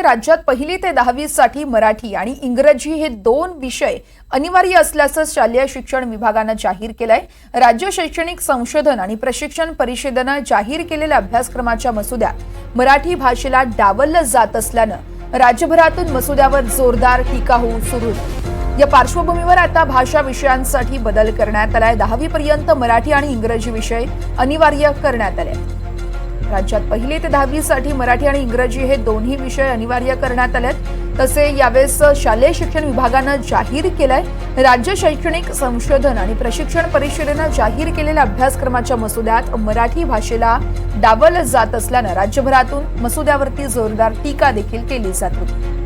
राज्यात पहिली ते 10वी साठी मराठी आणि इंग्रजी हे दोन विषय अनिवार्य असल्याचं शालेय शिक्षण विभागानं जाहीर केलंय। राज्य शैक्षणिक संशोधन आणि प्रशिक्षण परिषदेनं जाहीर केलेल्या अभ्यासक्रमाच्या मसुद्यात मराठी भाषेला डावललं जात असल्यानं राज्यभरातून मसुद्यावर जोरदार टीका होऊ सुरू आहे। या पार्श्वभूमीवर आता भाषा विषयांसाठी बदल करण्यात आलाय। 10वी पर्यंत मराठी आणि इंग्रजी विषय अनिवार्य करण्यात आले। राज्यात पहिली ते 10वी साठी मराठी आणि इंग्रजी हे दोन्ही विषय अनिवार्य करण्यात आलेत। तसे यावेळेस शालेय शिक्षण विभागानं जाहीर केलंय। राज्य शैक्षणिक संशोधन आणि प्रशिक्षण परिषदेनं जाहीर केलेल्या अभ्यासक्रमाच्या मसुद्यात मराठी भाषेला डावललं जात असल्यानं राज्यभरातून मसुद्यावरती जोरदार टीका देखील केली जात होती।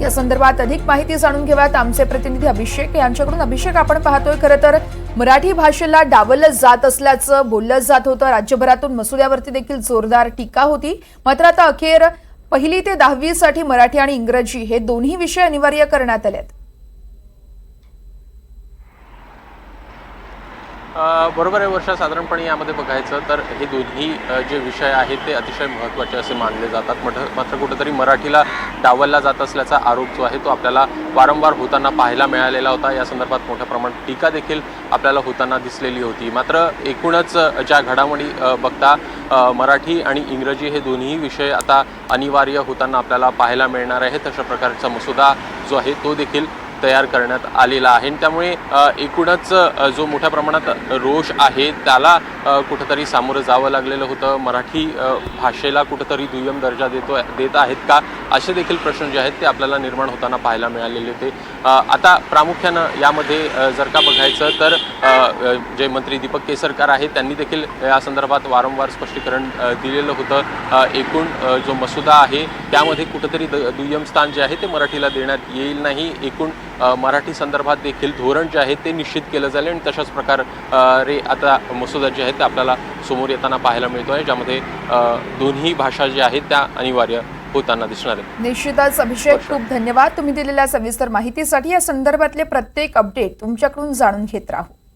या संदर्भात अधिक माहिती जाणून घेऊयात आमचे प्रतिनिधी अभिषेक यांच्याकडून। अभिषेक, आपण पाहतोय खरं तर मराठी भाषेला डावललं जात असल्याचं बोललं जात होतं। राज्यभरातून मसुद्यावरती देखील जोरदार टीका होती। मात्र आता अखेर पहिली ते 10वी साठी मराठी आणि इंग्रजी हे दोन्ही विषय अनिवार्य करण्यात आलेत। बरोबर आहे वर्षा, साधारणपणे यामध्ये बघायचं तर हे दोन्ही जे विषय आहेत ते अतिशय महत्त्वाचे असे मानले जातात। मात्र कुठेतरी मराठीला डावलला जात असल्याचा आरोप जो आहे तो आपल्याला वारंवार होताना पाहायला मिळालेला होता। या संदर्भात मोठ्या प्रमाणात टीका देखील आपल्याला होताना दिसलेली होती। मात्र एकूणच ज्या घडामोडी बघता मराठी आणि इंग्रजी हे दोन्ही विषय आता अनिवार्य होताना आपल्याला पाहायला मिळणार आहेत। अशा प्रकारचा मसुदा जो आहे तो देखील तयार करण्यात आलेला आहे। त्यामुळे एकूणच जो मोठ्या प्रमाणात रोष आहे त्याला कुठेतरी सामोरं जावं लागलेलं होतं। मराठी भाषेला कुठेतरी दुय्यम दर्जा देत आहेत का, असे देखील प्रश्न जे आहेत ते आपल्याला निर्माण होताना पाहायला मिळालेले होते। आता प्रामुख्यानं यामध्ये जर का बघायचं तर जे मंत्री दीपक केसरकर आहेत त्यांनी देखील या संदर्भात वारंवार स्पष्टीकरण दिलेलं होतं। एकूण जो मसुदा आहे त्यामध्ये कुठेतरी दुय्यम स्थान जे आहे ते मराठीला देण्यात येईल नाही। एकूण मराठी संदर्भात देखील धोरण जे आहे ते निश्चित केलं जाईल आणि तशाच प्रकारे आता मसुदा जे आहे ते आपल्याला समोर येताना पाहायला मिळतोय, ज्यामध्ये दोन्ही भाषा ज्या आहेत त्या अनिवार्य होताना दिसणार आहेत। निश्चितच अभिषेक, खूप धन्यवाद तुम्ही दिलेल्या सविस्तर माहितीसाठी। या संदर्भातले प्रत्येक अपडेट तुमच्याकडून जाणून घेत राहू।